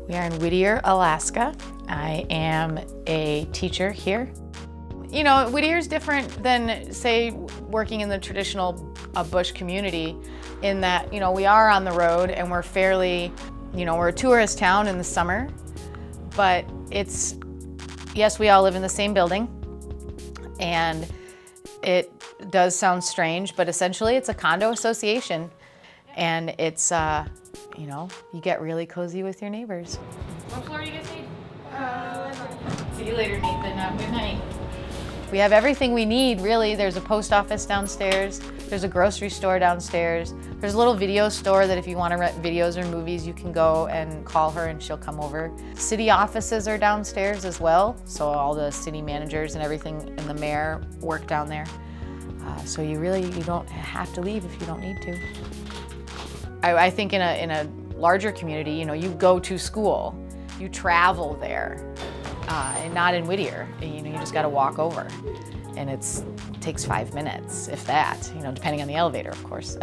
We are in Whittier, Alaska. I am a teacher here. You know, Whittier is different than, say, working in the traditional bush community in that, you know, we are on the road and we're fairly, you know, we're a tourist town in the summer, but it's, yes, we all live in the same building, and it does sound strange, but essentially it's a condo association, and it's, you know, you get really cozy with your neighbors. What floor do you guys need? See you later, Nathan. Good night. We have everything we need, really. There's a post office downstairs. There's a grocery store downstairs. There's a little video store that if you want to rent videos or movies, you can go and call her and she'll come over. City offices are downstairs as well, so all the city managers and everything and the mayor work down there. So you don't have to leave if you don't need to. I think in a larger community, you know, you go to school, you travel there, and not in Whittier. You know, you just got to walk over, and it takes 5 minutes, if that. You know, depending on the elevator, of course.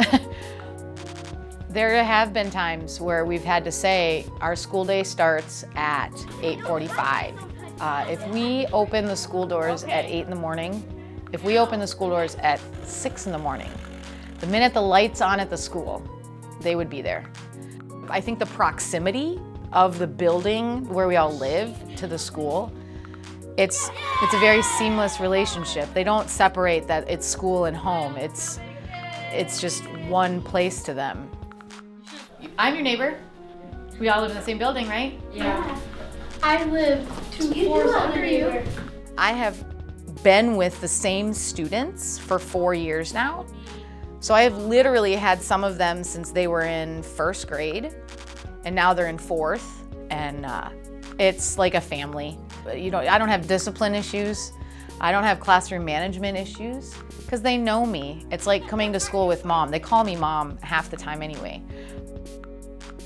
There have been times where we've had to say our school day starts at 8:45. If we open the school doors at 8 in the morning, if we open the school doors at 6 in the morning, the minute the light's on at the school, they would be there. I think the proximity of the building where we all live to the school, it's a very seamless relationship. They don't separate that it's school and home. It's just one place to them. I'm your neighbor. We all live in the same building, right? Yeah. I live 2 floors under you. I have been with the same students for 4 years now. So I have literally had some of them since they were in 1st grade, and now they're in 4th, and it's like a family. You know, I don't have discipline issues. I don't have classroom management issues, because they know me. It's like coming to school with mom. They call me mom half the time anyway.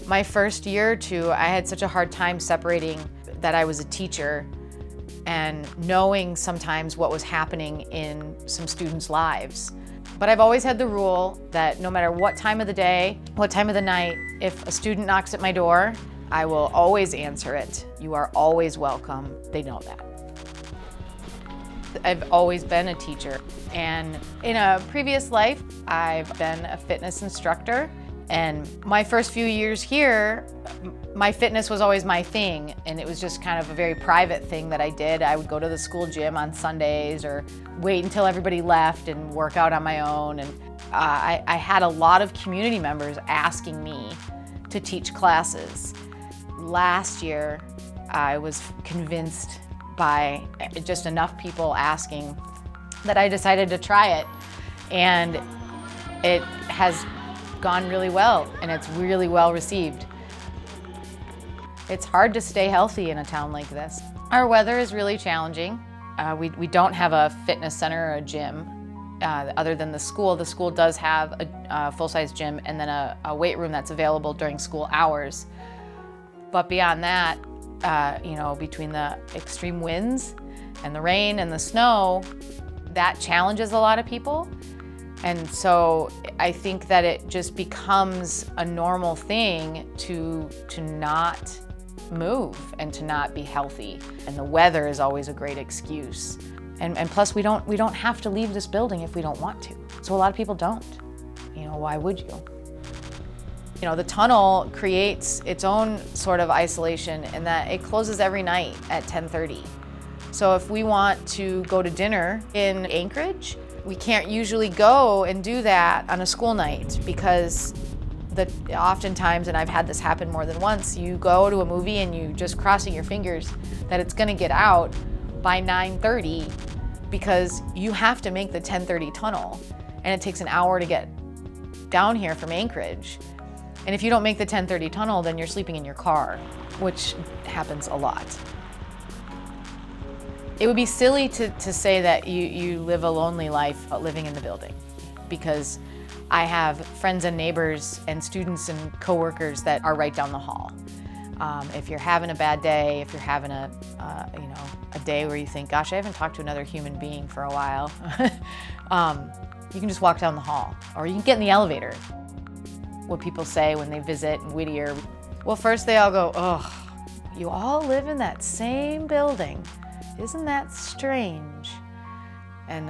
My first year or two, I had such a hard time separating that I was a teacher and knowing sometimes what was happening in some students' lives. But I've always had the rule that no matter what time of the day, what time of the night, if a student knocks at my door, I will always answer it. You are always welcome. They know that. I've always been a teacher, and in a previous life, I've been a fitness instructor. And my first few years here, my fitness was always my thing, and it was just kind of a very private thing that I did. I would go to the school gym on Sundays or wait until everybody left and work out on my own. And I had a lot of community members asking me to teach classes. Last year, I was convinced by just enough people asking that I decided to try it, and it has gone really well, and it's really well received. It's hard to stay healthy in a town like this. Our weather is really challenging. We don't have a fitness center or a gym other than the school. The school does have a full-size gym and then a weight room that's available during school hours. But beyond that, you know, between the extreme winds and the rain and the snow, that challenges a lot of people. And so I think that it just becomes a normal thing to not move and to not be healthy. And the weather is always a great excuse. And plus we don't have to leave this building if we don't want to. So a lot of people don't. You know, why would you? You know, the tunnel creates its own sort of isolation in that it closes every night at 10:30. So if we want to go to dinner in Anchorage, we can't usually go and do that on a school night because oftentimes, and I've had this happen more than once, you go to a movie and you just crossing your fingers that it's gonna get out by 9:30 because you have to make the 10:30 tunnel, and it takes an hour to get down here from Anchorage. And if you don't make the 10:30 tunnel, then you're sleeping in your car, which happens a lot. It would be silly to say that you live a lonely life living in the building, because I have friends and neighbors and students and coworkers that are right down the hall. If you're having a bad day, if you're having a day where you think, gosh, I haven't talked to another human being for a while, you can just walk down the hall, or you can get in the elevator. What people say when they visit in Whittier, well, first they all go, oh, you all live in that same building. Isn't that strange? And,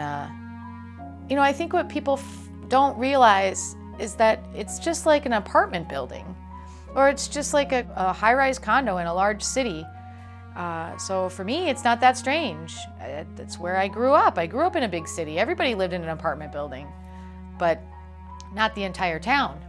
you know, I think what people don't realize is that it's just like an apartment building, or it's just like a high-rise condo in a large city. So for me, it's not that strange. It's where I grew up. I grew up in a big city. Everybody lived in an apartment building, but not the entire town.